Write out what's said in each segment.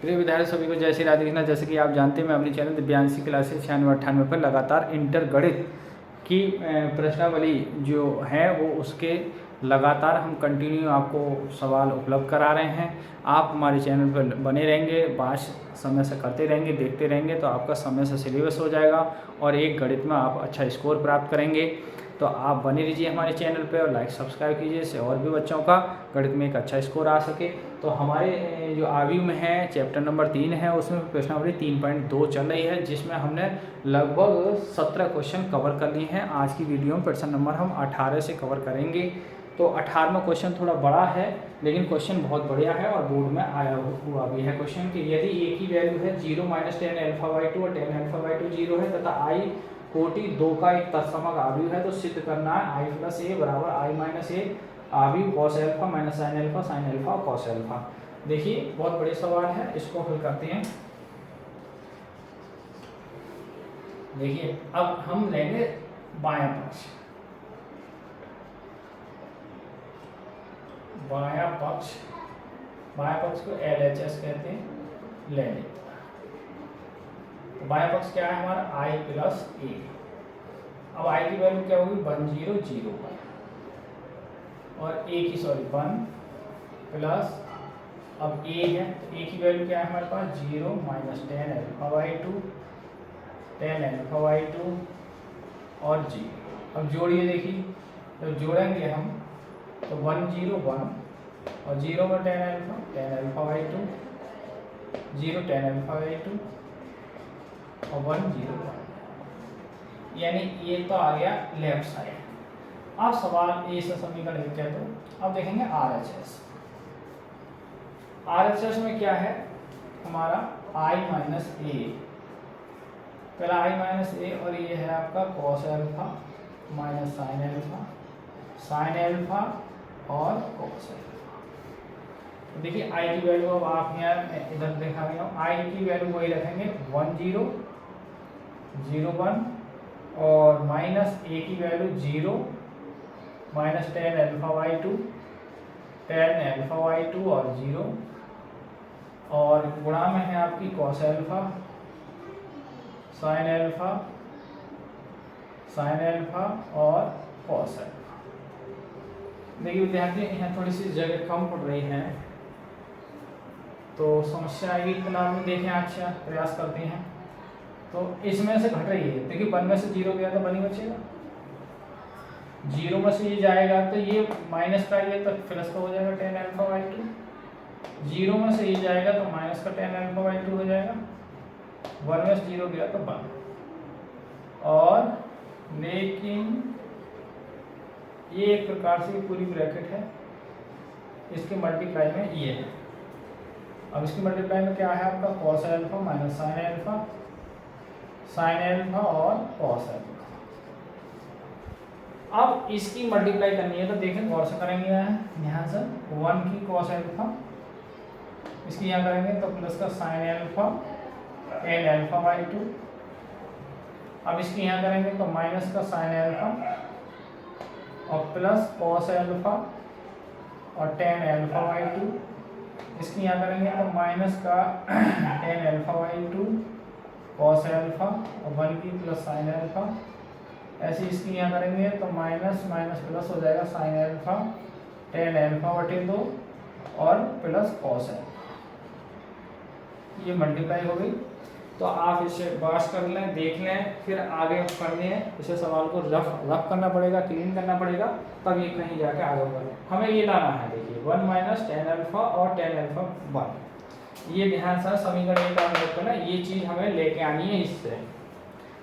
प्रिय विद्यार्थी सभी को जय श्री राधे कृष्णा। जैसे कि आप जानते हैं मैं अपने चैनल दिव्यांशी क्लासेस 96-98 पर लगातार इंटर गणित की प्रश्नावली जो है वो उसके लगातार हम कंटिन्यू आपको सवाल उपलब्ध करा रहे हैं। आप हमारे चैनल पर बने रहेंगे, बात समय से करते रहेंगे, देखते रहेंगे तो आपका समय से सिलेबस हो जाएगा और एक गणित में आप अच्छा स्कोर प्राप्त करेंगे। तो आप बने रहिए हमारे चैनल पे और लाइक सब्सक्राइब कीजिए, इससे और भी बच्चों का गणित में एक अच्छा स्कोर आ सके। तो हमारे जो आव्यू में है चैप्टर नंबर 3 है, उसमें प्रश्नावली 3.2 चल रही है, जिसमें हमने लगभग 17 क्वेश्चन कवर कर लिए हैं। आज की वीडियो में प्रश्न नंबर हम 18 से कवर करेंगे। तो 18वां क्वेश्चन थोड़ा बड़ा है लेकिन क्वेश्चन बहुत बढ़िया है और बोर्ड में आया हुआ भी है क्वेश्चन कि यदि ए की वैल्यू है 0 - 10 α/2 और 10 α/2 0 है तथा i कोटि 2 का एक तत्समक आव्यूह है तो सिद्ध करना है i + a बराबर i - a आव्यूह cos α - sin α sin α और cos α। देखिए बहुत बड़े सवाल है, इसको हल करते हैं। देखिए अब हम लेंगे बायां पक्ष, बायां पक्ष को LHS कहते हैं, ले लेते हैं। तो बायां पक्ष क्या है हमारा i + a। अब i की वैल्यू क्या होगी 1 0 0 और a की 1 प्लस अब a है तो a की वैल्यू क्या है हमारे पास 0 - 10 α/2 10 α/2 और 0। अब जोड़िए, देखिए तो जोड़ेंगे हम तो 1 0 1 और 0 में 10 α/2 0 10 α/2 और 1 0 1, यानी ये तो आ गया लेफ्ट साइड। अब सवाल ए से समीकरण लिखते हैं तो अब देखेंगे RHS में क्या है हमारा i - a, पहला i - a और ये है आपका cos α - sin α और cos α। तो देखिए i की वैल्यू अब आप यहाँ इधर देखा गया हूँ, i की वैल्यू वही रखेंगे 1 0 0 1 और माइनस a की वैल्यू 0 - 10 α/2 10 α/2 और 0 और गुणा में है आपकी cos α sin α और cos α। देखिए विद्यार्थी यहाँ थोड़ी सी जगह कम पड़ रही है तो समस्या आएगी, फिलहाल में देखें अच्छा प्रयास करते हैं। तो इसमें से घट रही है, देखिए 1 में से 0 गया तो 1 ही बचेगा, 0 में से ये जाएगा तो ये माइनस का ये तो प्लस का हो जाएगा 10 α/2, 0 में से ये जाएगा तो माइनस का 10 α/2 हो जाएगा, 1 में से 0 गया तो 1। और लेकिन ये एक प्रकार से पूरी ब्रैकेट है, इसके मल्टीप्लाई में ये है। अब इसकी मल्टीप्लाई में क्या है आपका cos α - sin α और cos α। अब इसकी मल्टीप्लाई करनी है तो देखें गौर से करेंगे, यहाँ से 1 की cos α, इसकी यहाँ करेंगे तो प्लस का sin α 10 α/2, अब इसकी यहाँ करेंगे तो माइनस का sin α और प्लस cos α और 10 α/2, इसकी यहाँ करेंगे तो माइनस का 10 α/2 cos α और 1 की प्लस sin α, ऐसे इसकी यहाँ करेंगे तो माइनस माइनस प्लस हो जाएगा sin α 10 α/2 और प्लस cos α। ये मल्टीप्लाई हो गई। तो आप इसे पास कर लें, देख लें, फिर आगे करने हैं इसे सवाल को रफ करना पड़ेगा, क्लीन करना पड़ेगा, तब ये कहीं जाके आगे बढ़े। हमें ये लाना है, देखिए 1 - 10 α और 10 α/1, ये ध्यान से समीकरण का मतलब करना, ये चीज़ हमें लेके आनी है इससे।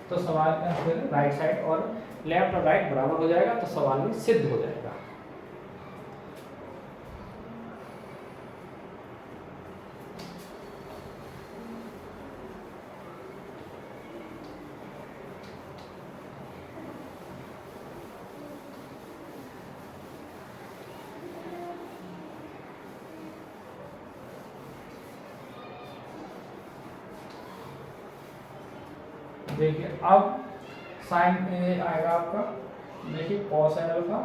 तो सवाल का फिर राइट साइड और लेफ्ट और राइट बराबर हो जाएगा तो सवाल भी सिद्ध हो जाएगा। देखिए अब साइन आएगा आपका, देखिए cos α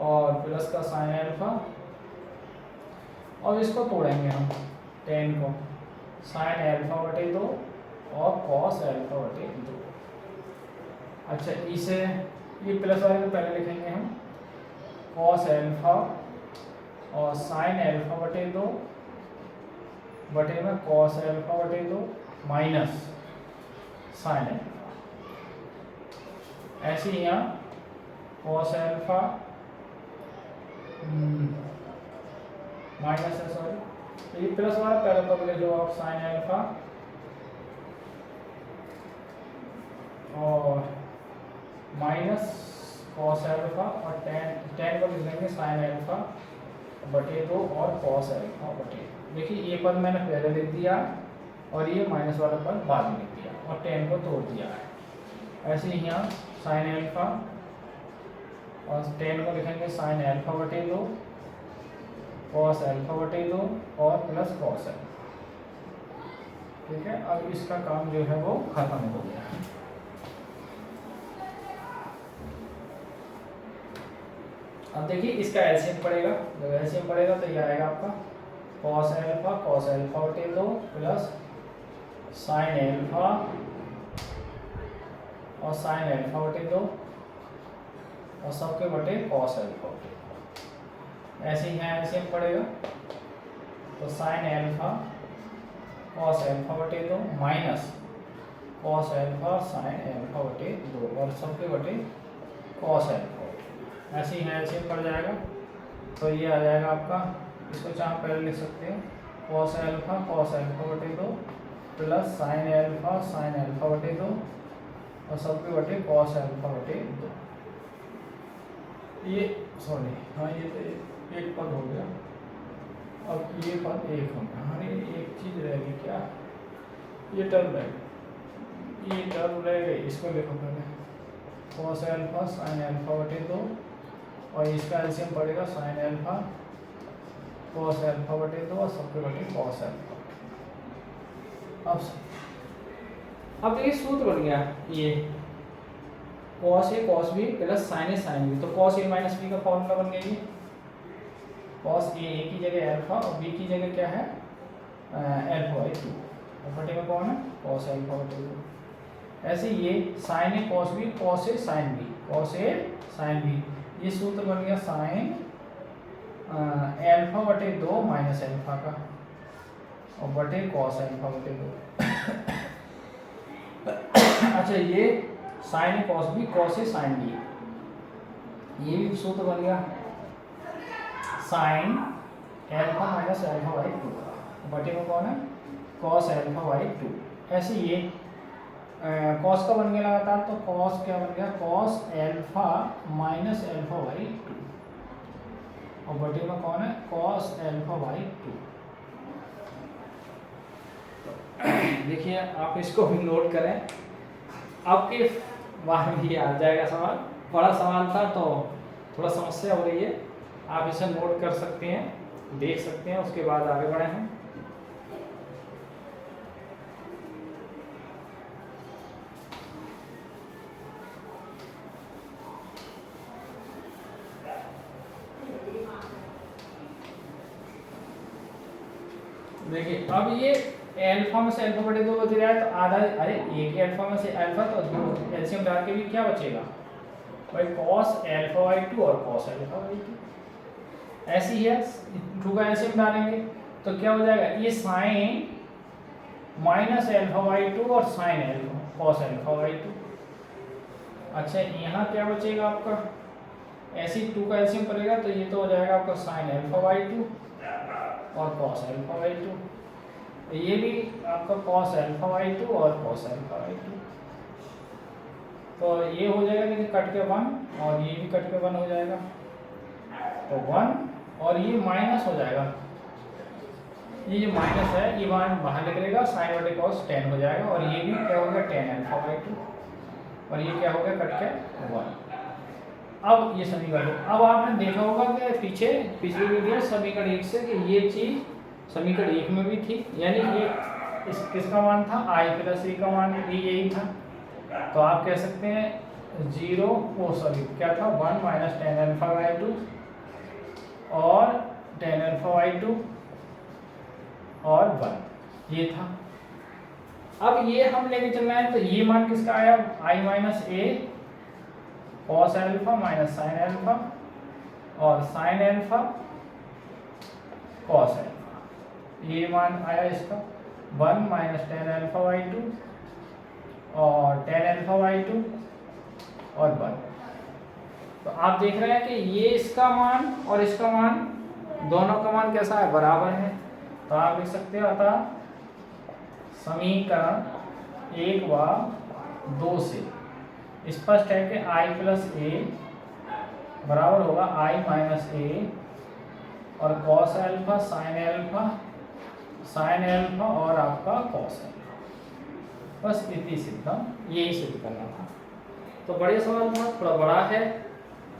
और प्लस का sin α और इसको तोड़ेंगे हम टेन को साइन अल्फा बटे 2 और कॉस अल्फा बटे 2। अच्छा इसे ये प्लस वाले को पहले लिखेंगे हम, कॉस अल्फा और साइन अल्फा बटे 2 बटे में कॉस अल्फा बटे 2 माइनस साइन अल्फा। ऐसे ही यहाँ कॉस अल्फा माइनस है, सॉरी तो ये प्लस वाला पहले तो बोले जो आप साइन अल्फा और माइनस कॉस अल्फा और टेन को लिख देंगे साइन अल्फा बटे 2 और कॉस अल्फा बटे। देखिए ये पद मैंने पहले लिख दिया और ये माइनस वाला पद बाद में लिख दिया और टेन को तोड़ दिया है। ऐसे ही यहाँ साइन अल्फा और टेन को लिखेंगे साइन अल्फा बटे 2 कॉस अल्फा बटे 2 और प्लस कॉस अल्फा। ठीक है, अब इसका काम जो है वो खत्म हो गया। अब देखिए इसका एलसीएम पड़ेगा, जब एलसीएम पड़ेगा तो ये आएगा आपका कॉस अल्फा बटे 2 प्लस साइन अल्फा और साइन अल्फा बटे 2 और सबके बटे कॉस अल्फा बटे 2। ऐसे ही यहाँ एलसीएम पड़ेगा तो साइन अल्फा कॉस अल्फा बटे 2 minus cos alpha sine alpha बटे 2 और सबके बटे कॉस अल्फा। ऐसे ही एलसीएम पड़ जाएगा तो ये आ जाएगा आपका, इसको चाहे पहले लिख सकते हैं कॉस अल्फा बटे 2 प्लस साइन अल्फा बटे 2 और सबके बटे कॉस अल्फा बटे 2। ये सॉरी हाँ ये तो एक पद हो गया, अब ये पद एक हो गया। हाँ एक चीज़ रहेगी क्या, ये टर्म रहेगी, ये टर्म रहेगी, इसको लिखो पहले कॉस अल्फा साइन अल्फा बटे 2 और इसका एलसीएम पड़ेगा साइन अल्फा कॉस अल्फा बटे 2 और सबके बटे कॉस अल्फा। अब देखिए सूत्र बन गया, ये cos A cos B plus sign A sine B, तो कॉस ए माइनस बी का फॉर्मूला बन गया ये कॉस ए की जगह अल्फा और बी की जगह क्या है अल्फा बाई 2 और बटे में कौन है कॉस अल्फा बटे 2। ऐसे ये sign A cos B cos A sine B, ये सूत्र बन गया साइन अल्फा बटे 2 माइनस अल्फा का और बटे कॉस अल्फा बटे 2। अच्छा ये sign A cos B cos A sine B, ये भी सूत्र बन गया sine alpha minus alpha by 2 बटे में कौन है कॉस अल्फा बाई 2। ऐसे ये कॉस का बन गया लगातार, तो कॉस क्या बन गया cos alpha minus alpha by 2 और बटे में कौन है कॉस अल्फा बाई 2। देखिए आप इसको भी नोट करें, आपके बार में ये आ जाएगा सवाल, बड़ा सवाल था तो थोड़ा समस्या हो रही है, आप इसे नोट कर सकते हैं, देख सकते हैं, उसके बाद आगे बढ़े हैं। देखिए अब ये अल्फा में से अल्फा बटे 2 बच रहा है तो आधा, अरे एक अल्फा में से अल्फा तो दो एलसीएम डाल के भी क्या बचेगा भाई कॉस अल्फा बाई 2 और कॉस अल्फा बाई 2। ऐसी है 2 का एलसीएम डालेंगे तो क्या हो जाएगा ये साइन माइनस अल्फा बाई 2 और sine alpha cos alpha by 2। अच्छा यहाँ क्या बचेगा आपका, ऐसी 2 का एलसीएम पड़ेगा तो ये तो हो जाएगा आपका साइन अल्फा बाई 2 और कॉस अल्फा बाई 2, ये भी आपका कॉस अल्फा बाई 2 और कॉस अल्फा बाई 2। तो ये हो जाएगा लेकिन कट के 1 और ये भी कट के 1 हो जाएगा तो 1 और ये माइनस हो जाएगा, ये जो माइनस है ये बाहर निकलेगा साइन बटे कॉस 10 हो जाएगा और ये भी क्या होगा 10 अल्फा बाई 2 और ये क्या हो गया कट के 1। अब ये समीकरण, अब आपने देखा होगा कि पीछे पिछली वीडियो समीकरण 1 से कि ये चीज समीकरण 1 में भी थी, यानी ये किसका मान था i प्लस e का मान भी यही था, तो आप कह सकते हैं 0 वो सॉरी क्या था 1 माइनस टेन अल्फा बाई 2 और टेन अल्फा बाई 2 और 1 ये था। अब ये हम लेके चल रहे हैं तो ये मान किसका आया, i minus A cos alpha minus sine alpha और साइन एल्फा कॉस एल्फा, ये मान आया इसका 1 माइनस टेन एल्फा बाई 2 और टेन एल्फा बाई 2 और 1। तो आप देख रहे हैं कि ये इसका मान और इसका मान दोनों का मान कैसा है, बराबर है। तो आप लिख सकते हो अतः समीकरण 1 व 2 से स्पष्ट है कि i प्लस ए बराबर होगा i माइनस ए और कॉस एल्फा साइन एल्फा और आपका कॉस एल्फा। बस इतनी सिद्धम यही सिद्ध करना था। तो बड़े सवाल था, थोड़ा बड़ा है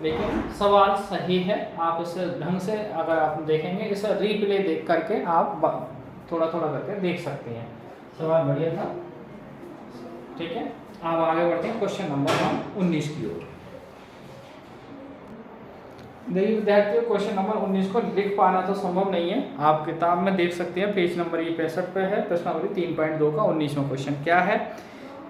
लेकिन सवाल सही है। आप इसे ढंग से अगर आप देखेंगे, इसे रीप्ले देख करके आप थोड़ा थोड़ा करके देख सकते हैं। सवाल बढ़िया था, ठीक है। आप आगे बढ़ते हैं क्वेश्चन नंबर 19 की ओर। देखिए विद्यार्थियों, क्वेश्चन नंबर 19 को लिख पाना तो संभव नहीं है, आप किताब में देख सकते हैं, पेज नंबर ये 65 पे है। प्रश्नावली 3.2 का 19वां क्वेश्चन क्या है।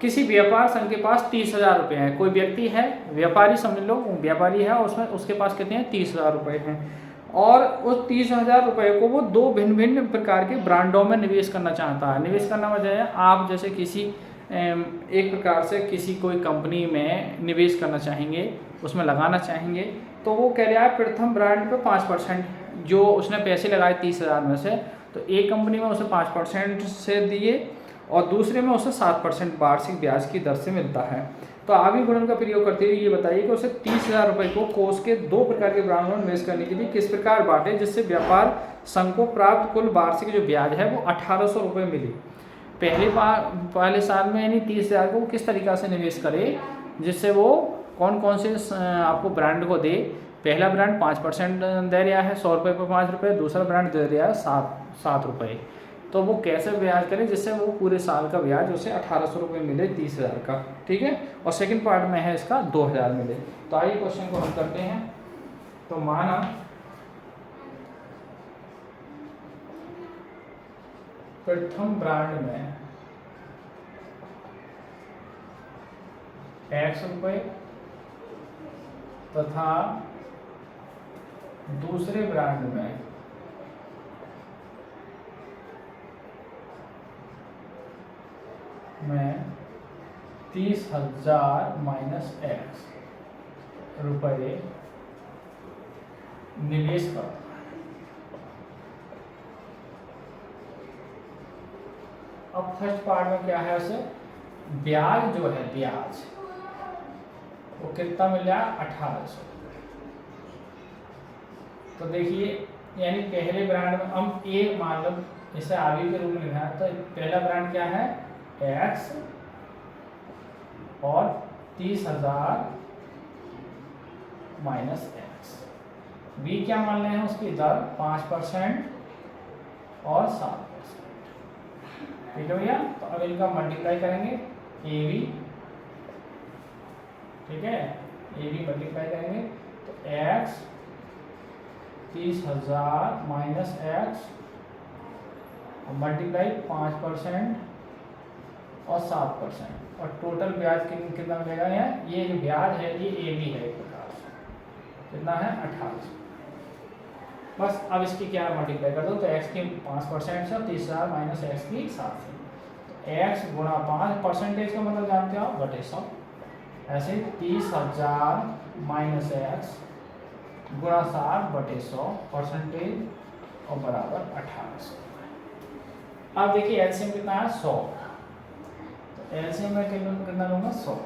किसी व्यापार संघ के पास 30,000 रुपये हैं। कोई व्यक्ति है, व्यापारी समझ लो, व्यापारी है, उसमें उसके पास कितने हैं, 30,000 रुपये हैं और उस 30,000 रुपये को वो दो भिन्न भिन्न प्रकार के ब्रांडों में निवेश करना चाहता है। निवेश करना मतलब है आप जैसे किसी एक प्रकार से किसी कोई कंपनी में निवेश करना चाहेंगे, उसमें लगाना चाहेंगे, तो वो कह रहा है प्रथम ब्रांड पे 5% जो उसने पैसे लगाए 30,000 में से, तो एक कंपनी में उसे 5% से दिए और दूसरे में उसे 7% वार्षिक ब्याज की दर से मिलता है। तो आवी गुणन का प्रयोग करते हुए ये बताइए कि उसे 30,000 रुपये को कोष के दो प्रकार के ब्रांड में निवेश करने के लिए किस प्रकार बांटे जिससे व्यापार संघ को प्राप्त कुल वार्षिक जो ब्याज है वो 1,800 रुपये मिली। पहले साल में यानी 30,000 को किस तरीक़ा से निवेश करे जिससे वो कौन कौन से आपको ब्रांड को दे। पहला ब्रांड 5% दे रहा है 100 रुपये पर 5 रुपये, दूसरा ब्रांड दे रहा है 7 रुपये। तो वो कैसे ब्याज करें जिससे वो पूरे साल का ब्याज उसे 1,800 रुपये मिले 30,000 का, ठीक है। और सेकंड पार्ट में है इसका 2,000 मिले। तो आइए क्वेश्चन को हम करते हैं। तो माना प्रथम ब्रांड में X रुपये तथा दूसरे ब्रांड में मैं 30,000 माइनस X रुपये निवेश करूँ। अब फर्स्ट पार्ट में क्या है, उसे ब्याज जो है ब्याज वो कितना मिल रहा है 1,800। तो देखिए यानी पहले ब्रांड में हम ए मान लो इसे आगे के रूप में लिखा है, तो पहला ब्रांड क्या है X और 30,000 माइनस X। बी क्या मान रहे हैं, उसकी दर 5% और 7%, ठीक है भैया। तो अब इनका मल्टीप्लाई करेंगे ए बी, ठीक है, ए बी मल्टीप्लाई करेंगे तो X 30,000 माइनस X मल्टीप्लाई 5% और 7% और टोटल ब्याज कितना मिलेगा यहाँ, ये जो ब्याज है ये ए बी है एक प्रकार से, कितना है 1,800। बस अब इसकी क्या मल्टीप्लाई कर दो तो x की 5% से 30,000 माइनस एक्स की 7 से, तो x गुणा 5% का मतलब जानते हो आप बटे 100। ऐसे 30,000 माइनस एक्स गुणा 7 बटे 100% और बराबर 1,800। अब देखिए एलसीएम कितना है 100, तो एलसीएम में कितना लूँगा 100,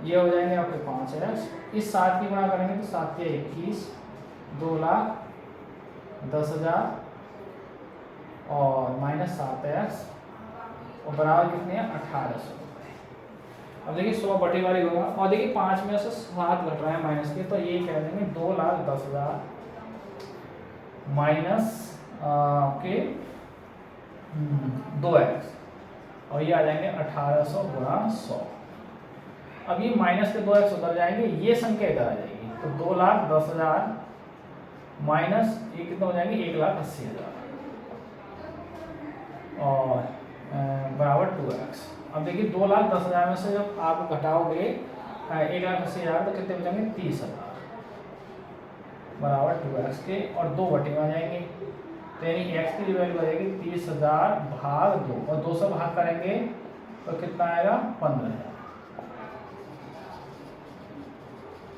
ये हो जाएंगे आपके 5x, इस 7 की गुणा करेंगे तो 7 के 21, 2,10,000 और माइनस 7x और बराबर कितने हैं 1,800। अब देखिए 100 बटे वाली होगा और देखिए 5 में से 7 घट रहा है माइनस के, तो ये कह देंगे 2,10,000 माइनस के 2x और ये आ जाएंगे 1,800 गुणा 100। अब ये माइनस के 2x उधर जाएंगे, ये संख्या इधर आ जाएगी, तो 2,10,000 माइनस ये कितना हो जाएंगे 1,80,000, और बराबर 2x। अब देखिए 2,10,000 में से जब आप घटाओगे 1,80,000 तो कितने बचेंगे 30,000 बराबर 2x के, और 2 बटे में आ जाएंगे, तो यानी x की वैल्यू आ जाएगी 30,000 भाग 2, और 2 से भाग करेंगे तो कितना आएगा 15,000।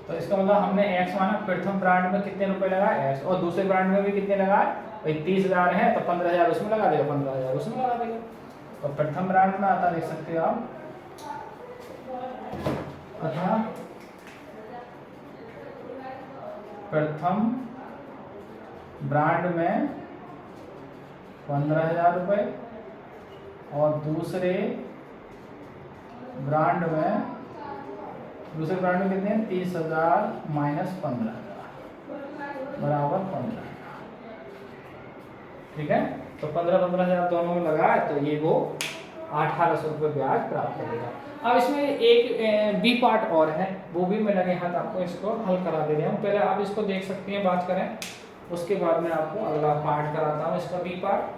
तो इसका मतलब हमने x माना, प्रथम ब्रांड में कितने रुपए लगाए x, और दूसरे ब्रांड में भी कितने लगाए भाई 30,000 है, तो 15,000 उसमें लगा देगा, 15,000 उसमें लगा देगा। तो प्रथम ब्रांड में आता, देख सकते हो आप, अतः प्रथम ब्रांड में 15,000 रुपये, और दूसरे ब्रांड में कितने हैं 30,000 माइनस 15,000 बराबर 15,000। ठीक है, तो 15,000 दोनों में लगा है, तो ये वो 1,800 रुपये ब्याज प्राप्त करेगा। अब इसमें एक बी पार्ट और है, वो भी मैं लगे हाथ आपको इसको हल करा दे रहा हूँ। पहले आप इसको देख सकते हैं, बात करें, उसके बाद मैं आपको अगला पार्ट कराता हूँ, इसका बी पार्ट।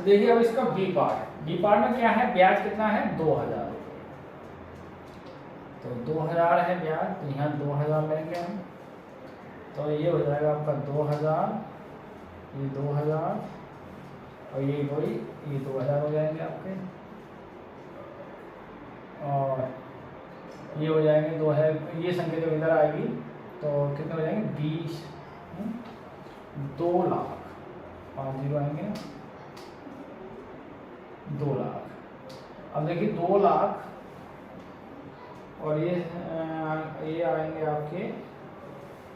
देखिए अब इसका बी पार्ट में क्या है, ब्याज कितना है 2,000, तो 2,000 है ब्याज, तो यहाँ 2,000 लेंगे हम, तो ये हो जाएगा आपका 2,000, ये 2,000 और ये वही, ये 2,000 हो जाएंगे आपके, और ये हो जाएंगे 2,000, ये संख्या जब इधर आएगी तो कितने हो जाएंगे 20, 2 लाख, 5 जीरो आएंगे ना, 2 लाख। अब देखिए 2 लाख और ये आएंगे आपके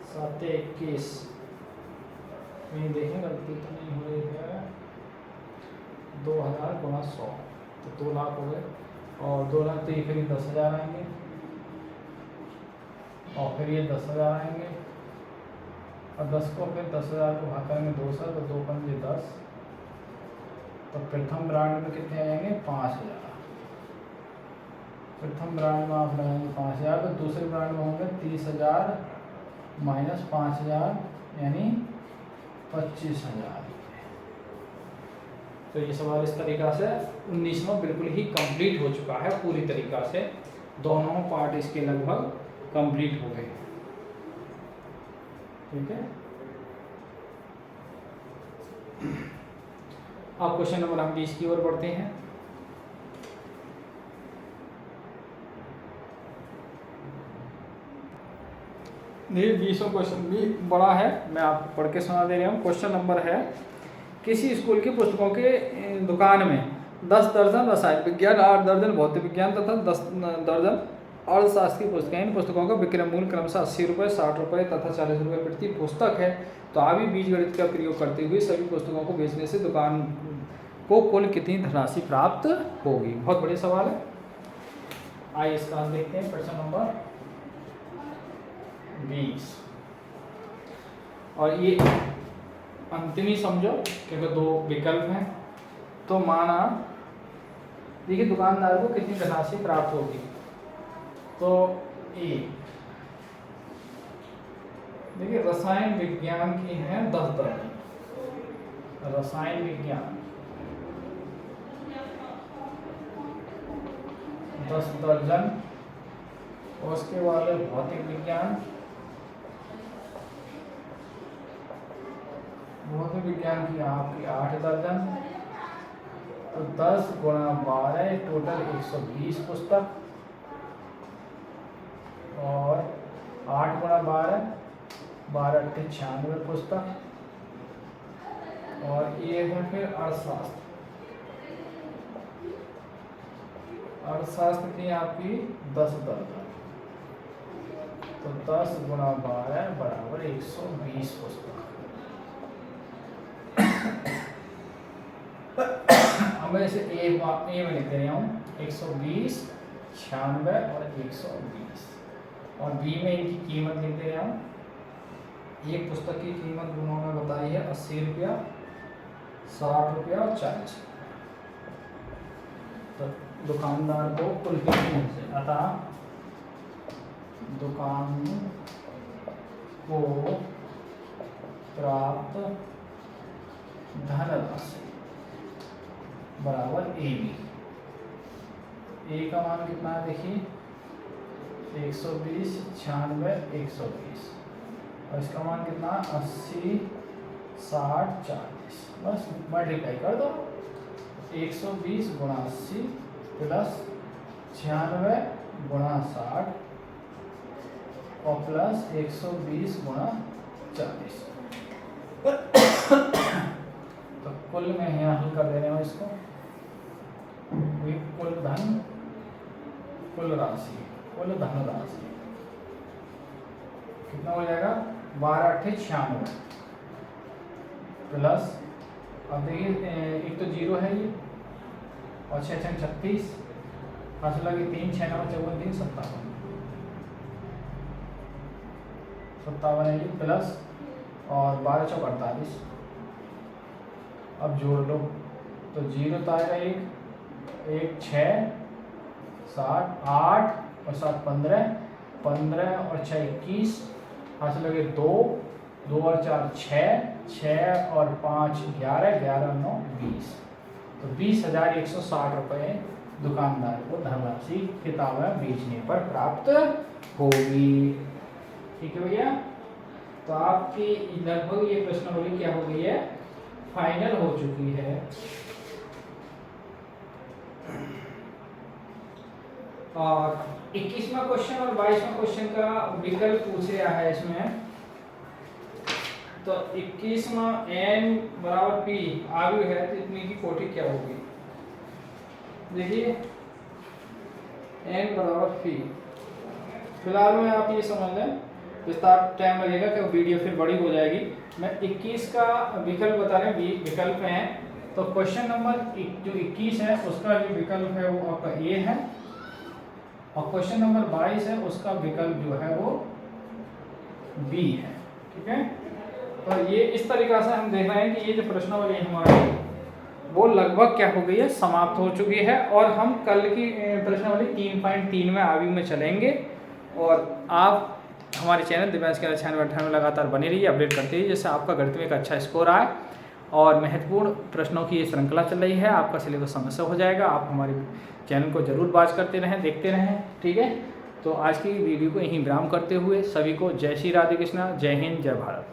721, ये देखें गलती तो नहीं हो रही है, 2,000 गुणा 100, तो 2 लाख हो गए, और 2 लाख तो ये फिर 10,000 आएंगे, और फिर ये 10,000 आएंगे, और 10 को फिर 10,000 को भाग करेंगे 2 से, तो 2 पंजे 10, तो प्रथम ब्रांड में कितने आएंगे 5,000, प्रथम ब्रांड में आप लगाएंगे 5,000, तो दूसरे ब्रांड में होंगे 30,000 माइनस 5,000 यानी 25,000। तो ये सवाल इस तरीक़ा से 19वां बिल्कुल ही कंप्लीट हो चुका है, पूरी तरीक़ा से दोनों पार्ट इसके लगभग कंप्लीट हो गए। ठीक है, अब क्वेश्चन नंबर हम 20 की ओर बढ़ते हैं। ये 20वां क्वेश्चन भी बड़ा है, मैं आपको पढ़ के सुना दे रहा हूँ। क्वेश्चन नंबर है, किसी स्कूल की पुस्तकों के दुकान में 10 दर्जन रसायन विज्ञान, 8 दर्जन भौतिक विज्ञान तथा 10 दर्जन अर्थशास्त्र की पुस्तकें, इन पुस्तकों का विक्रय मूल्य क्रमशः 80 रुपये, 60 रुपये तथा 40 रुपये प्रति पुस्तक है। तो अभी बीजगणित का प्रयोग करते हुए सभी पुस्तकों को बेचने से दुकान को कुल कितनी धनराशि प्राप्त होगी। बहुत बढ़िया सवाल है, आइए इसका हम देखते हैं। प्रश्न नंबर 20, और ये अंतिम ही समझो क्योंकि 2 विकल्प हैं। तो माना देखिए दुकानदार को कितनी धनराशि प्राप्त होगी, तो ए देखिए रसायन विज्ञान की है 10 दर्जन, रसायन विज्ञान 10 दर्जन, और उसके बाद भौतिक विज्ञान, भौतिक विज्ञान की आपकी 8 दर्जन, तो 10 गुणा 12 टोटल 120 पुस्तक, और 8 गुणा 12 12 96 पुस्तक, और ये है फिर अर्थशास्त्र, अर्थशास्त्र की आपकी 10 दर्जन, तो 10 गुणा 12 बराबर 120 पुस्तक। अब मैं इसे ए में लिख दे रहा हूँ 120, 96 और 120, और बी में इनकी कीमत लिख दे रहा हूँ। एक पुस्तक की कीमत उन्होंने बताई है 80 रुपया, 60 रुपया और 40। तो दुकानदार को कुल कितने से, अतः दुकान को प्राप्त धनराशि बराबर ए बी। ए का मान कितना है देखिए 120, 96, 120, और इसका मान कितना 80, 60, 40। बस मल्टीप्लाई कर दो, 120 गुणा 80 प्लस 96 गुणा 60 और प्लस 120 गुणा 40। तो कुल में यहाँ हल कर दे रहे हो इसको, कुल धन, कुल राशि, कुल धन राशि कितना हो जाएगा 12 8 96 प्लस, अब देखिए एक तो जीरो है ये, और 6 6 36, हासिल लगे 3 6 9 54 3 57 है ये, प्लस और 12 चौक 48। अब जोड़ लो तो जीरो तो आएगा एक 6 7 8 और 7 15 15 और 6 21, हासिल लगे 2 2 और 4 6 6 और 5 11 11 और 9 20। तो 20,160 रुपये दुकानदार को धनराशि किताबें बेचने पर प्राप्त होगी। ठीक है भैया, तो आपकी लगभग ये प्रश्नावली क्या हो गई है, फाइनल हो चुकी है। और 21वां क्वेश्चन और 22वां क्वेश्चन का विकल्प पूछ रहा है इसमें। तो 21वां n बराबर p आयु है, तो इतनी की कोटि क्या होगी, देखिए n बराबर p। फिलहाल में आप ये समझ लें, विस्तार टाइम लगेगा कि वीडियो फिर बड़ी हो जाएगी। मैं 21 का विकल्प बता रहे हैं, विकल्प में है। तो क्वेश्चन नंबर जो 21 है उसका जो विकल्प है वो आपका ए है, और क्वेश्चन नंबर 22 है उसका विकल्प जो है वो बी है। ठीक है, तो ये इस तरीका से हम देख रहे हैं कि ये जो प्रश्नावली हमारी वो लगभग क्या हो गई है, समाप्त हो चुकी है। और हम कल की प्रश्नावली 3.3 में आगे में चलेंगे। और आप हमारे चैनल दिव्यांश के 96 में लगातार बने रहिए, अपडेट करते रहिए, जिससे आपका गणित में एक अच्छा स्कोर आए। और महत्वपूर्ण प्रश्नों की ये श्रृंखला चल रही है, आपका सिलेबस समय से हो जाएगा। आप हमारे चैनल को जरूर वॉच करते रहें, देखते रहें। ठीक है, तो आज की वीडियो को यहीं विराम करते हुए सभी को जय श्री राधे कृष्णा, जय हिंद, जय भारत।